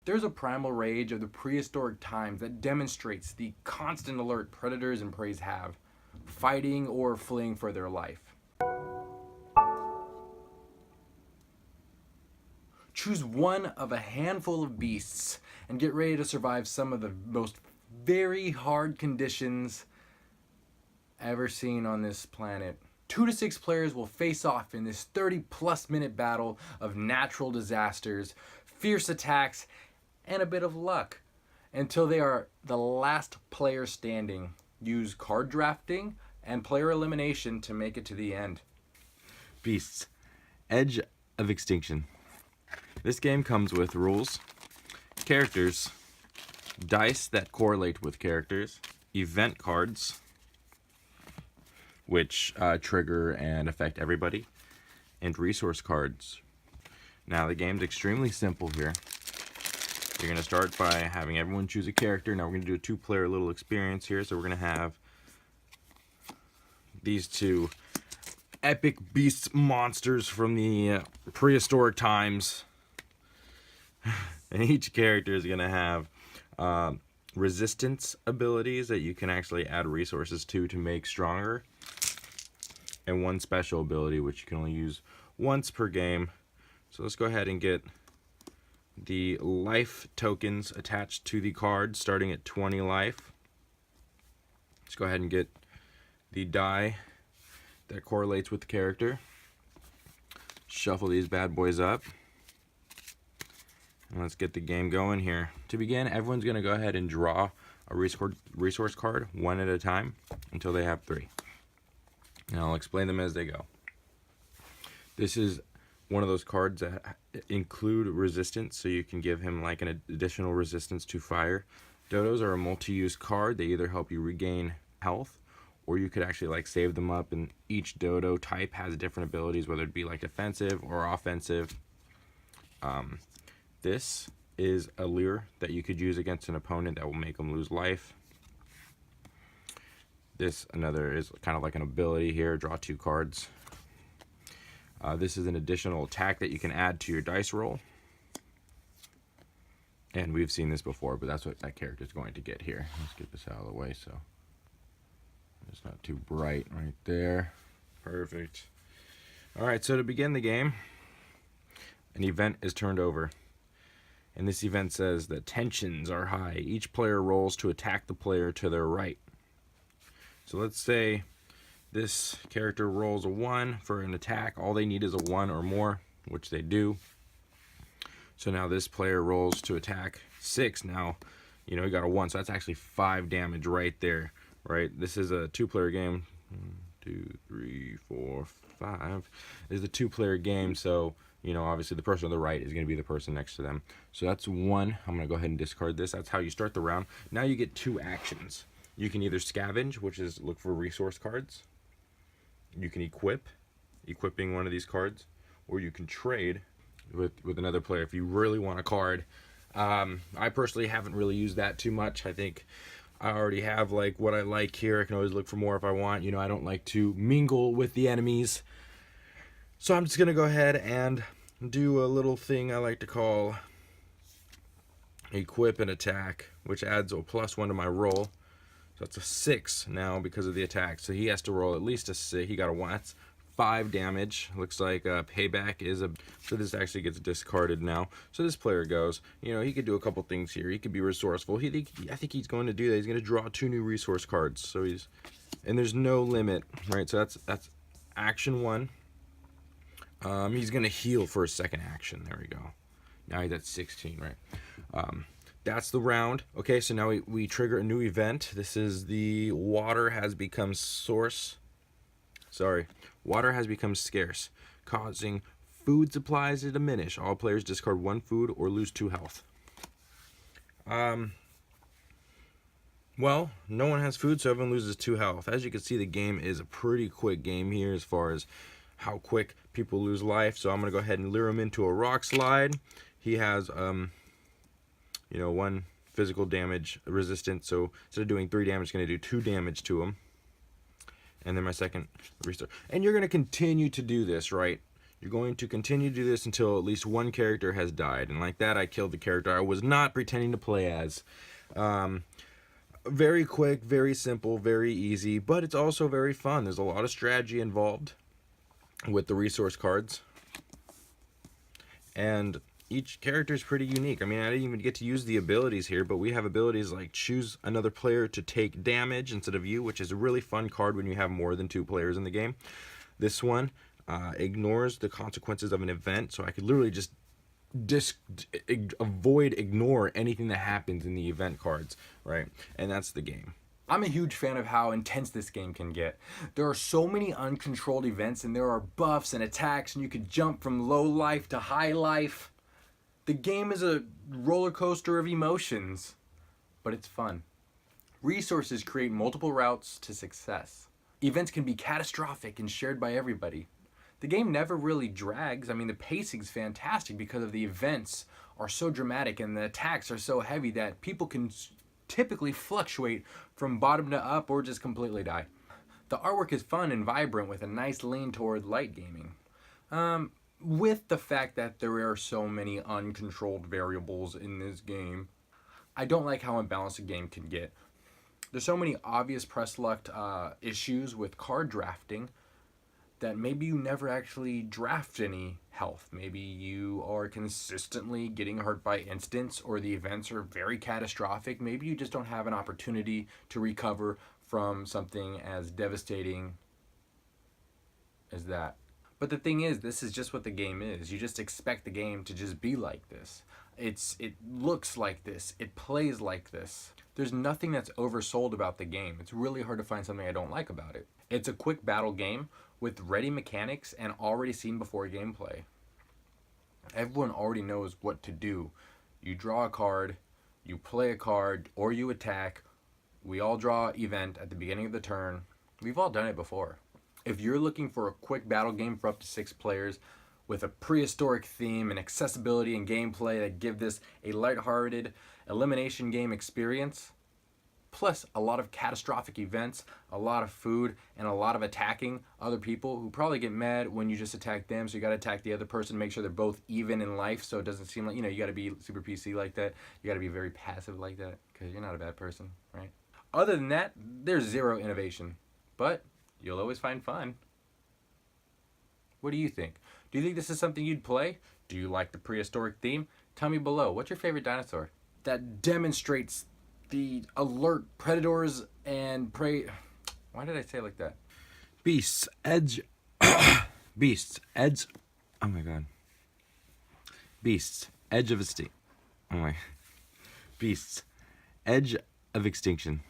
There's a primal rage of the prehistoric times that demonstrates the constant alert predators and prey have, fighting or fleeing for their life. Choose one of a handful of beasts and get ready to survive some of the most very hard conditions ever seen on this planet. 2 to 6 players will face off in this 30+ minute battle of natural disasters, fierce attacks, and a bit of luck until they are the last player standing. Use card drafting and player elimination to make it to the end. Beasts. Edge of Extinction. This game comes with rules, characters, dice that correlate with characters, event cards, which trigger and affect everybody, and resource cards. Now the game's extremely simple here. You're going to start by having everyone choose a character. Now we're going to do a 2-player little experience here. So we're going to have these 2 epic beast monsters from the prehistoric times. And each character is going to have resistance abilities that you can actually add resources to make stronger. And 1 special ability, which you can only use once per game. So let's go ahead and get the life tokens attached to the card, starting at 20 life. Let's go ahead and get the die that correlates with the character. Shuffle these bad boys up. And let's get the game going here. To begin, everyone's going to go ahead and draw a resource card 1 at a time until they have 3. And I'll explain them as they go. This is one of those cards that include resistance, so you can give him like an additional resistance to fire. Dodos are a multi-use card. They either help you regain health, or you could actually like save them up, and each dodo type has different abilities, whether it be like defensive or offensive. This is a lure that you could use against an opponent that will make them lose life. This another is kind of like an ability here, draw 2 cards. This is an additional attack that you can add to your dice roll. And we've seen this before, but that's what that character is going to get here. Let's get this out of the way so it's not too bright right there. Perfect. Alright, so to begin the game, an event is turned over. And this event says that tensions are high. Each player rolls to attack the player to their right. So let's say this character rolls a 1 for an attack. All they need is a 1 or more, which they do. So now this player rolls to attack 6. Now, he got a 1, so that's actually 5 damage right there, right? This is a 2-player game. 1, 2, 3, 4, 5. This is a 2-player game, so, obviously the person on the right is going to be the person next to them. So that's 1. I'm going to go ahead and discard this. That's how you start the round. Now you get 2 actions. You can either scavenge, which is look for resource cards. You can equipping one of these cards, or you can trade with another player if you really want a card. I personally haven't really used that too much. I think I already have like what I like here. I can always look for more if I want. I don't like to mingle with the enemies. So I'm just going to go ahead and do a little thing I like to call equip and attack, which adds a +1 to my roll. So it's a 6 now because of the attack. So he has to roll at least a 6. He got a 1. That's 5 damage. Looks like payback is a... So this actually gets discarded now. So this player goes, he could do a couple things here. He could be resourceful. I think he's going to do that. He's going to draw 2 new resource cards. So he's... And there's no limit, right? So that's action 1. He's going to heal for a second action. There we go. Now he's at 16, right? That's the round. Okay, so now we trigger a new event. This is the water has become water has become scarce, causing food supplies to diminish. All players discard 1 food or lose 2 health. Well, no one has food, so everyone loses 2 health. As you can see, the game is a pretty quick game here as far as how quick people lose life. So I'm going to go ahead and lure him into a rock slide. He has 1 physical damage resistance, so instead of doing 3 damage, it's going to do 2 damage to him. And then my second restart. And you're going to continue to do this, right? You're going to continue to do this until at least one character has died. And like that, I killed the character I was not pretending to play as. Very quick, very simple, very easy, but it's also very fun. There's a lot of strategy involved with the resource cards. And each character is pretty unique. I mean, I didn't even get to use the abilities here, but we have abilities like choose another player to take damage instead of you, which is a really fun card when you have more than 2 players in the game. This one ignores the consequences of an event, so I could literally just ignore anything that happens in the event cards, right? And that's the game. I'm a huge fan of how intense this game can get. There are so many uncontrolled events, and there are buffs and attacks, and you can jump from low life to high life. The game is a roller coaster of emotions, but it's fun. Resources create multiple routes to success. Events can be catastrophic and shared by everybody. The game never really drags. I mean, the pacing's fantastic because of the events are so dramatic and the attacks are so heavy that people can typically fluctuate from bottom to up or just completely die. The artwork is fun and vibrant with a nice lean toward light gaming. With the fact that there are so many uncontrolled variables in this game, I don't like how unbalanced a game can get. There's so many obvious press luck issues with card drafting that maybe you never actually draft any health. Maybe you are consistently getting hurt by instants, or the events are very catastrophic. Maybe you just don't have an opportunity to recover from something as devastating as that. But the thing is, this is just what the game is. You just expect the game to just be like this. It looks like this. It plays like this. There's nothing that's oversold about the game. It's really hard to find something I don't like about it. It's a quick battle game with ready mechanics and already seen before gameplay. Everyone already knows what to do. You draw a card, you play a card, or you attack. We all draw event at the beginning of the turn. We've all done it before. If you're looking for a quick battle game for up to 6 players with a prehistoric theme and accessibility and gameplay that give this a lighthearted elimination game experience, plus a lot of catastrophic events, a lot of food, and a lot of attacking other people who probably get mad when you just attack them, so you gotta attack the other person to make sure they're both even in life, so it doesn't seem like, you gotta be super PC like that. You gotta be very passive like that, because you're not a bad person, right? Other than that, there's zero innovation, but you'll always find fun. What do you think? Do you think this is something you'd play? Do you like the prehistoric theme? Tell me below. What's your favorite dinosaur that demonstrates the alert predators and prey? Why did I say it like that? Beasts, edge. Beasts, edge. Oh my god. Beasts, edge of extinction. Oh my. Beasts, edge of extinction.